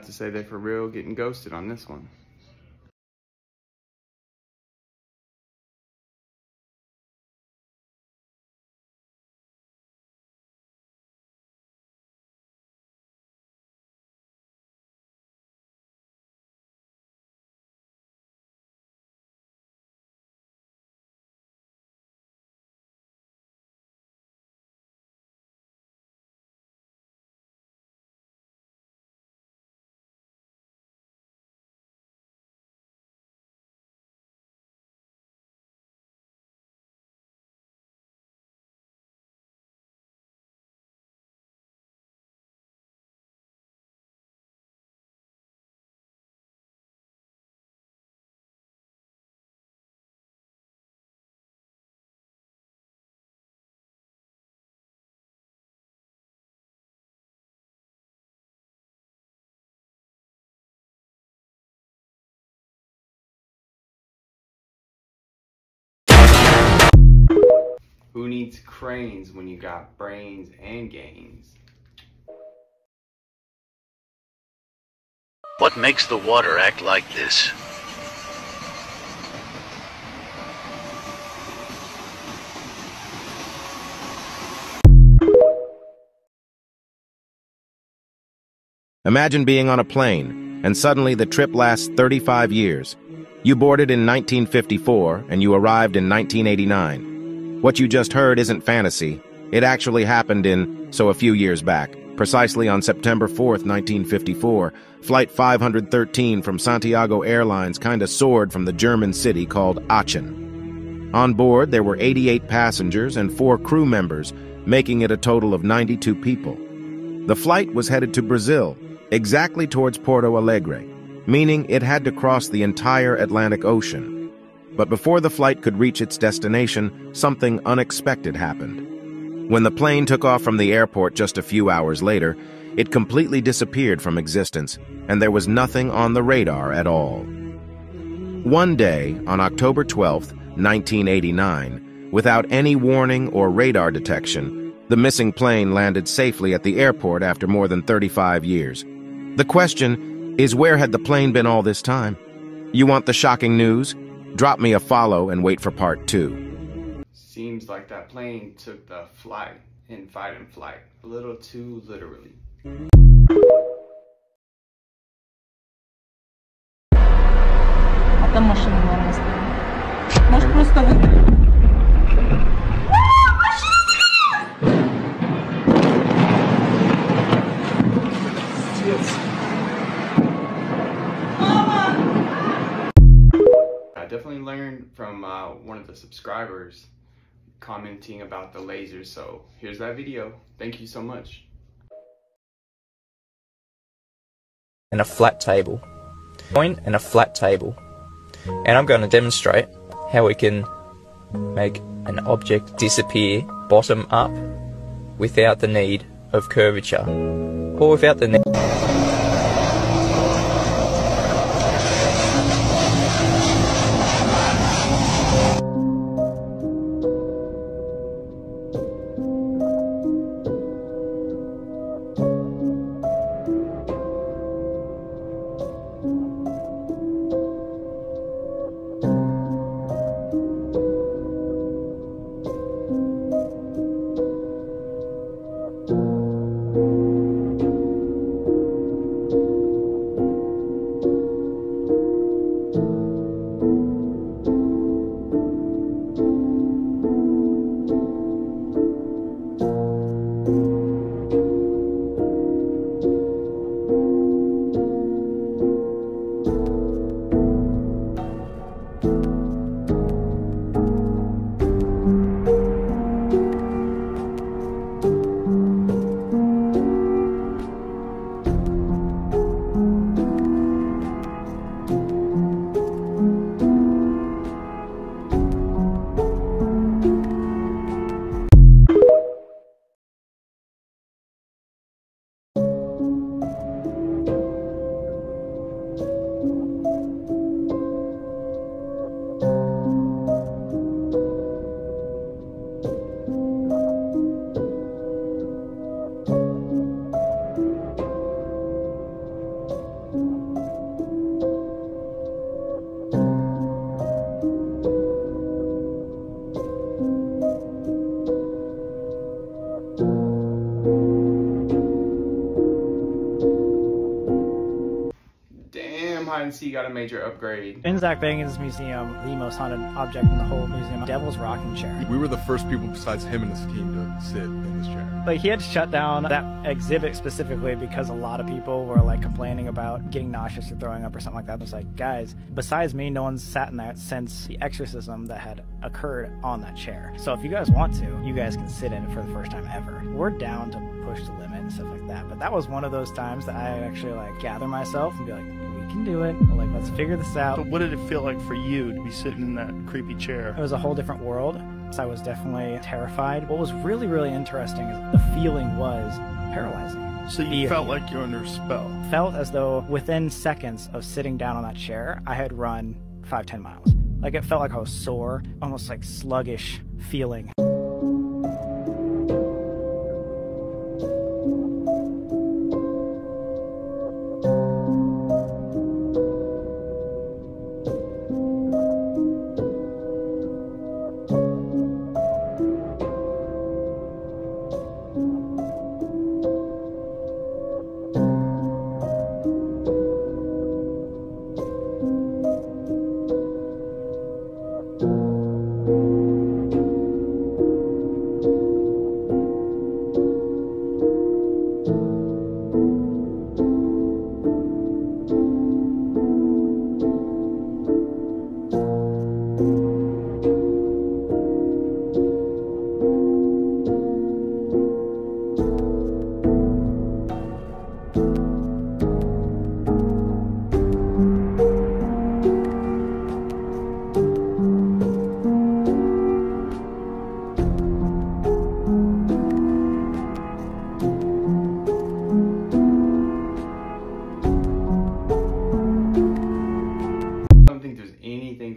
have to say they're for real getting ghosted on this one. Who needs cranes when you got brains and gains? What makes the water act like this? Imagine being on a plane, and suddenly the trip lasts 35 years. You boarded in 1954, and you arrived in 1989. What you just heard isn't fantasy. It actually happened a few years back. Precisely on September 4th, 1954, Flight 513 from Santiago Airlines kinda soared from the German city called Aachen. On board, there were 88 passengers and 4 crew members, making it a total of 92 people. The flight was headed to Brazil, exactly towards Porto Alegre, meaning it had to cross the entire Atlantic Ocean. But before the flight could reach its destination, something unexpected happened. When the plane took off from the airport just a few hours later, it completely disappeared from existence, and there was nothing on the radar at all. One day, on October 12th, 1989, without any warning or radar detection, the missing plane landed safely at the airport after more than 35 years. The question is, where had the plane been all this time? You want the shocking news? Drop me a follow and wait for part 2. Seems like that plane took the flight in Fight and Flight a little too literally. А там машина, наверное, стоит. Может, просто вы... I definitely learned from one of the subscribers commenting about the lasers, so here's that video. Thank you so much. And a flat table. Point and a flat table. And I'm going to demonstrate how we can make an object disappear bottom up without the need of curvature, or without the need. hide and seek got a major upgrade. In Zach Bagans' museum, the most haunted object in the whole museum, Devil's Rocking Chair. We were the first people besides him and his team to sit in this chair. Like, he had to shut down that exhibit specifically because a lot of people were like complaining about getting nauseous or throwing up or something like that. It was like, guys, besides me, no one's sat in that since the exorcism that had occurred on that chair. So if you guys want to, you guys can sit in it for the first time ever. We're down to push the limit and stuff like that. But that was one of those times that I actually like gather myself and be like, we can do it. Like, let's figure this out. So what did it feel like for you to be sitting in that creepy chair? It was a whole different world. I was definitely terrified. What was really, really interesting is the feeling was paralyzing. So you felt like you're under a spell? Felt as though within seconds of sitting down on that chair, I had run 5-10 miles. Like, it felt like I was sore, almost like sluggish feeling.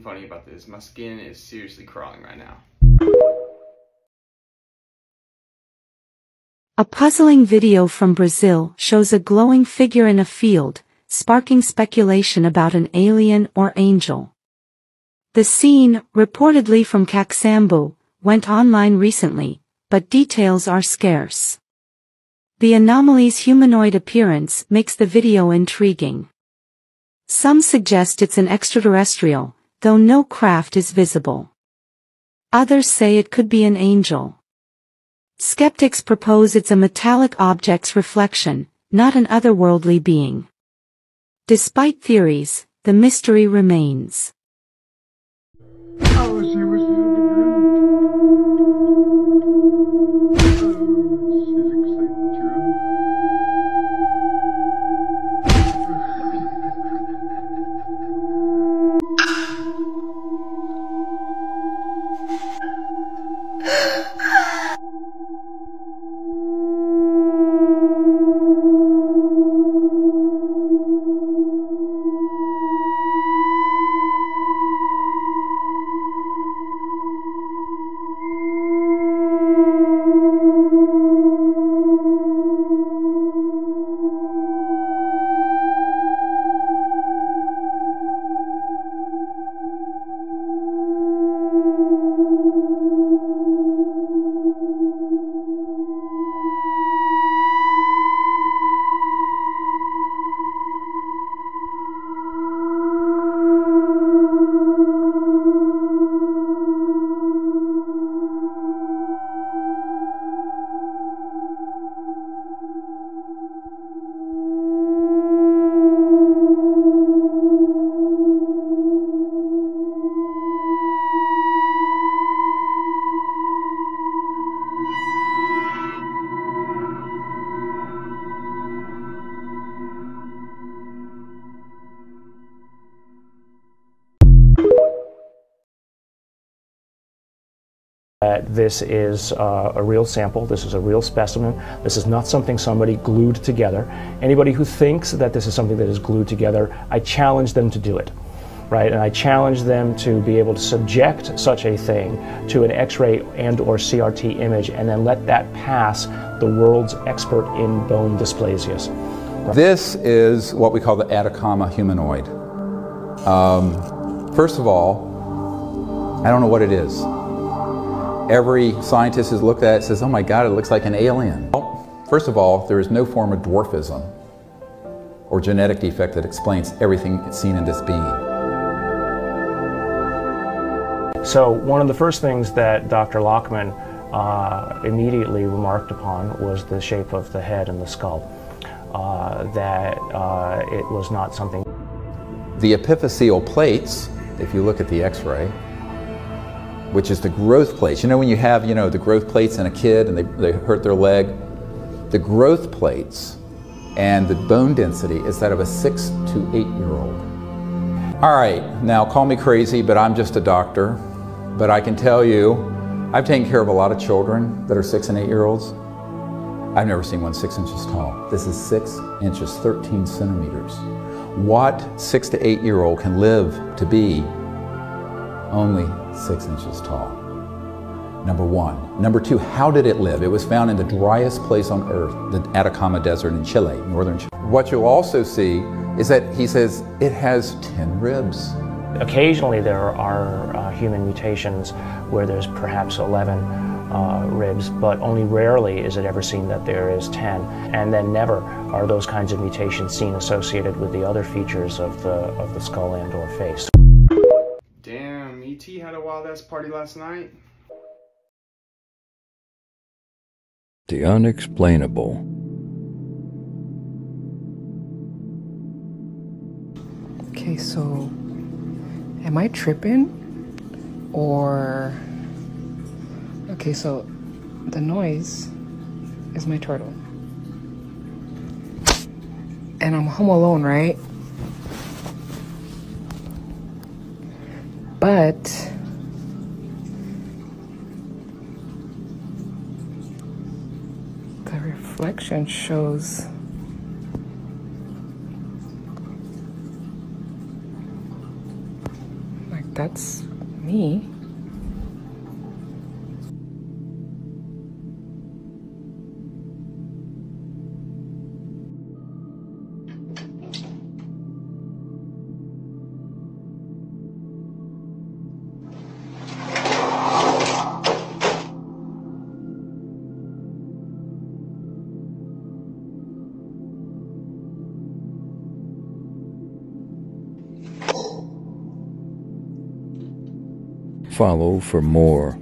Funny about this. My skin is seriously crawling right now. A puzzling video from Brazil shows a glowing figure in a field, sparking speculation about an alien or angel. The scene, reportedly from Caxambu, went online recently, but details are scarce. The anomaly's humanoid appearance makes the video intriguing. Some suggest it's an extraterrestrial, though no craft is visible. Others say it could be an angel. Skeptics propose it's a metallic object's reflection, not an otherworldly being. Despite theories, the mystery remains. This is a real sample, this is a real specimen, this is not something somebody glued together. Anybody who thinks that this is something that is glued together, I challenge them to do it, right? And I challenge them to be able to subject such a thing to an X-ray and or CRT image and then let that pass the world's expert in bone dysplasias. This is what we call the Atacama humanoid. First of all, I don't know what it is. Every scientist has looked at it and says, oh my God, it looks like an alien. Well, first of all, there is no form of dwarfism. or genetic defect that explains everything seen in this being. So one of the first things that Dr. Lockman immediately remarked upon was the shape of the head and the skull, that it was not something. The epiphyseal plates, if you look at the x-ray, which is the growth plates. You know when you have, the growth plates in a kid and they hurt their leg? The growth plates and the bone density is that of a 6 to 8 year old. All right, now call me crazy, but I'm just a doctor. But I can tell you, I've taken care of a lot of children that are 6 and 8 year olds. I've never seen one 6 inches tall. This is 6 inches, 13 centimeters. What 6 to 8 year old can live to be only 6 inches tall? Number one. Number two, how did it live? It was found in the driest place on earth, the Atacama Desert in Chile, northern Chile. What you'll also see is that he says it has 10 ribs. Occasionally there are human mutations where there's perhaps 11 ribs, but only rarely is it ever seen that there is 10. And then never are those kinds of mutations seen associated with the other features of the skull and or face. Damn, E.T. had a wild-ass party last night. The unexplainable. Okay, so am I tripping? Or... Okay, so the noise is my turtle. And I'm home alone, right? But the reflection shows like that's me. Follow for more.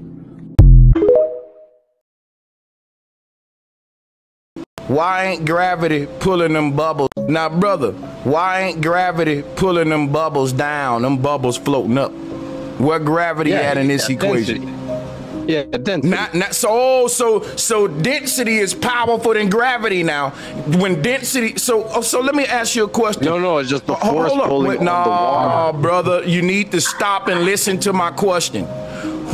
Why ain't gravity pulling them bubbles? Now, brother, why ain't gravity pulling them bubbles down, them bubbles floating up? Where gravity at in this equation? Density. Yeah, density. So density is powerful than gravity now. When density, so let me ask you a question. No, it's just the force pulling on the water. Brother, you need to stop and listen to my question.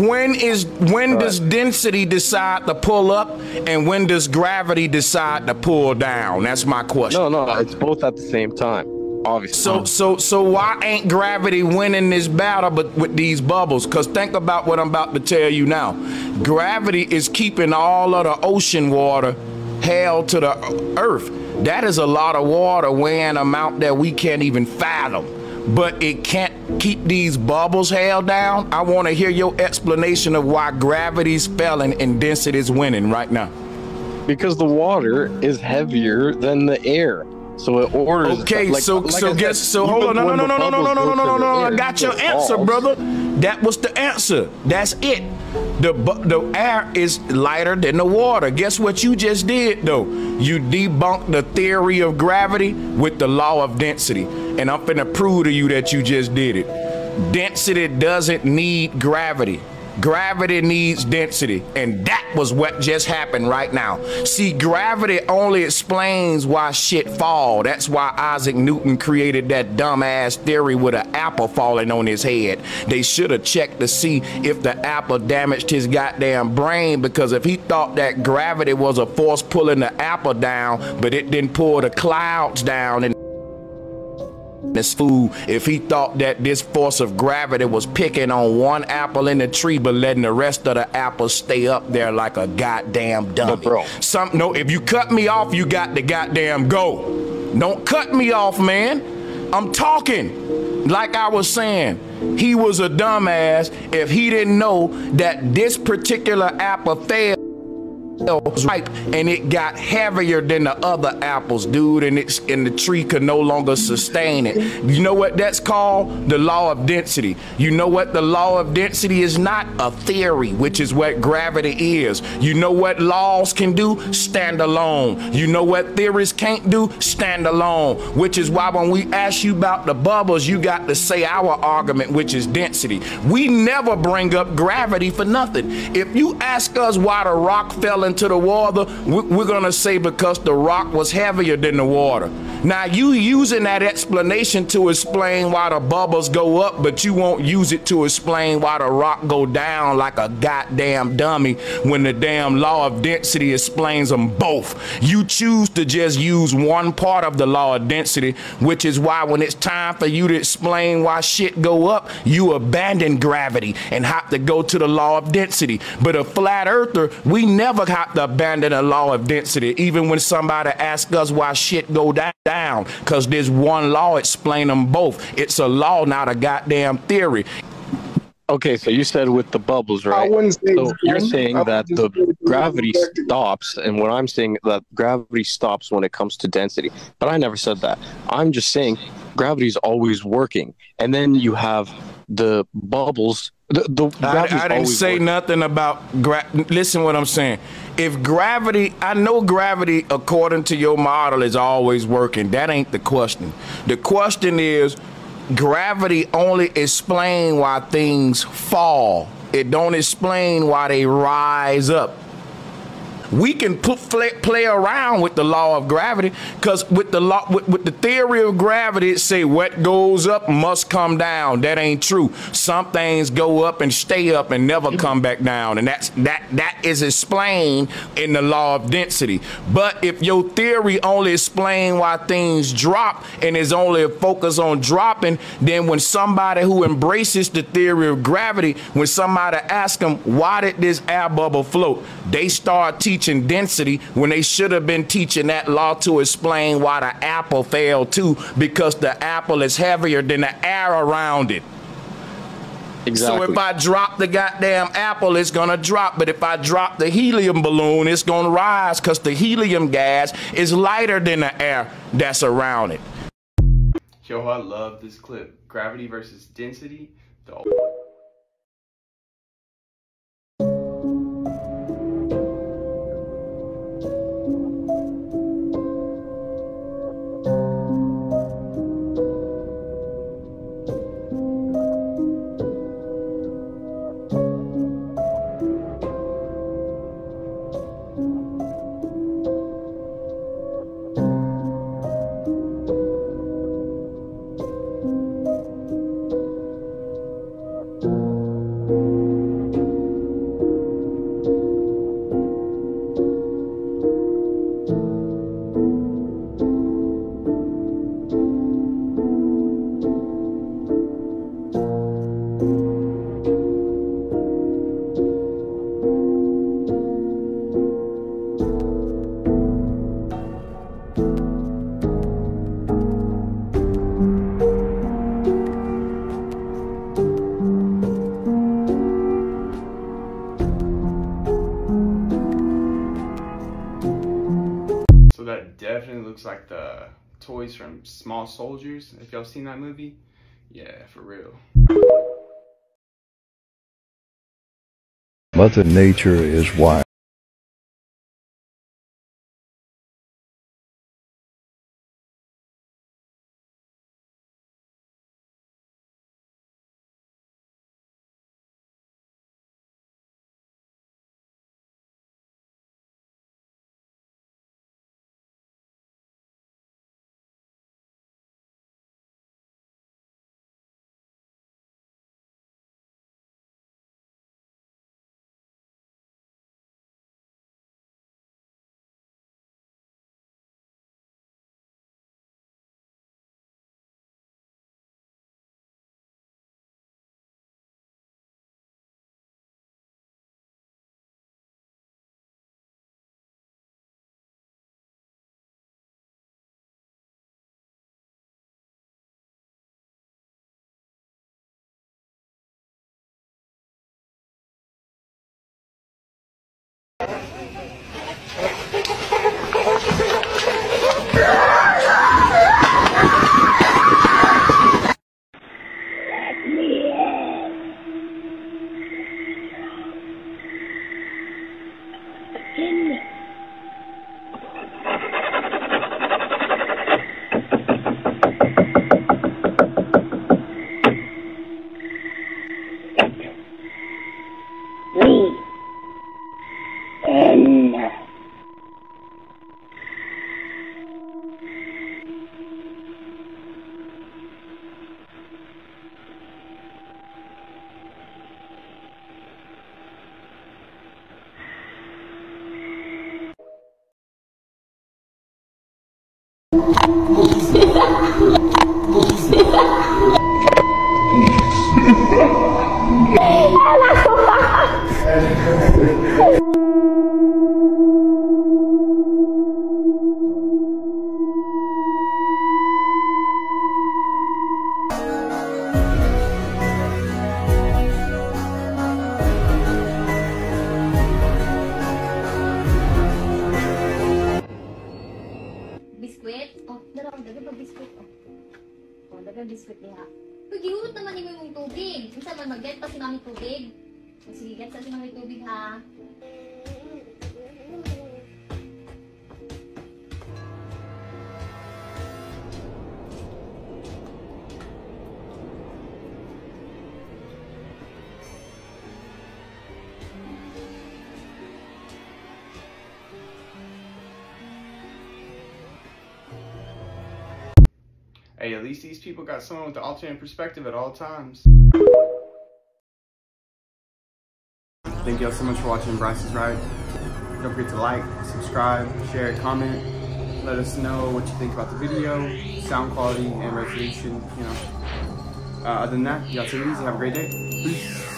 When does density decide to pull up, and when does gravity decide to pull down? That's my question. No, it's both at the same time. Obviously. So why ain't gravity winning this battle but with these bubbles? Because think about what I'm about to tell you now. Gravity is keeping all of the ocean water held to the earth. That is a lot of water weighing an amount that we can't even fathom. But it can't keep these bubbles held down. I want to hear your explanation of why gravity's failing and density's winning right now. Because the water is heavier than the air. So it orders. Okay, hold on. No. I got your answer, brother. That was the answer. That's it. The air is lighter than the water. Guess what you just did, though? You debunked the theory of gravity with the law of density. And I'm finna prove to you that you just did it. Density doesn't need gravity. Gravity needs density, and that was what just happened right now. See, gravity only explains why shit fall. That's why Isaac Newton created that dumbass theory with an apple falling on his head. They should have checked to see if the apple damaged his goddamn brain, because if he thought that gravity was a force pulling the apple down, but it didn't pull the clouds down and this fool, if he thought that this force of gravity was picking on one apple in the tree but letting the rest of the apples stay up there like a goddamn dummy. No, if you cut me off, you got to goddamn go. Don't cut me off, man. I'm talking. Like I was saying, he was a dumbass if he didn't know that this particular apple failed. was ripe and it got heavier than the other apples, dude, and the tree could no longer sustain it. You know what that's called? The law of density. You know what the law of density is? Not a theory, which is what gravity is. You know what laws can do? Stand alone. You know what theories can't do? Stand alone. Which is why when we ask you about the bubbles, you got to say our argument, which is density. We never bring up gravity for nothing. If you ask us why the rock fell into the water, we're gonna say because the rock was heavier than the water. Now you using that explanation to explain why the bubbles go up, but you won't use it to explain why the rock go down like a goddamn dummy when the damn law of density explains them both. You choose to just use one part of the law of density, which is why when it's time for you to explain why shit go up, you abandon gravity and have to go to the law of density. But a flat earther, we never have to abandon a law of density, even when somebody asks us why shit go down, because there's one law explain them both. It's a law, not a goddamn theory. Okay, so you said with the bubbles, right? So you're saying that the gravity stops, and what I'm saying that gravity stops when it comes to density. But I never said that. I'm just saying gravity is always working, and then you have the bubbles. I didn't say nothing about listen what I'm saying. If gravity, I know gravity according to your model is always working. That ain't the question. The question is, gravity only explain why things fall. It don't explain why they rise up. We can play around with the law of gravity, because with the theory of gravity, it say what goes up must come down. That ain't true. Some things go up and stay up and never come back down, and that is explained in the law of density. But if your theory only explain why things drop and is only a focus on dropping, then when somebody who embraces the theory of gravity, when somebody asks them why did this air bubble float, they start teaching density when they should have been teaching that law to explain why the apple fell too, because the apple is heavier than the air around it. Exactly. So if I drop the goddamn apple, it's gonna drop. But if I drop the helium balloon, it's gonna rise, because the helium gas is lighter than the air that's around it. Yo, I love this clip. Gravity versus density. So that definitely looks like the toys from Small Soldiers. If y'all seen that movie, yeah, for real. Mother Nature is wild. Biskwit? Oh, darang dagan pa biskwit. Oh, dagan biskwit niya. Pag iurot naman ni mo yung tubig. Minsan man mag-get pa si mami tubig. Sige, get sa si mami tubig ha. Hey, at least these people got someone with the alternate perspective at all times. Thank you all so much for watching Bryce is Right. Don't forget to like, subscribe, share, comment. Let us know what you think about the video, sound quality, and resolution, you know. Other than that, y'all take it easy. Have a great day. Peace.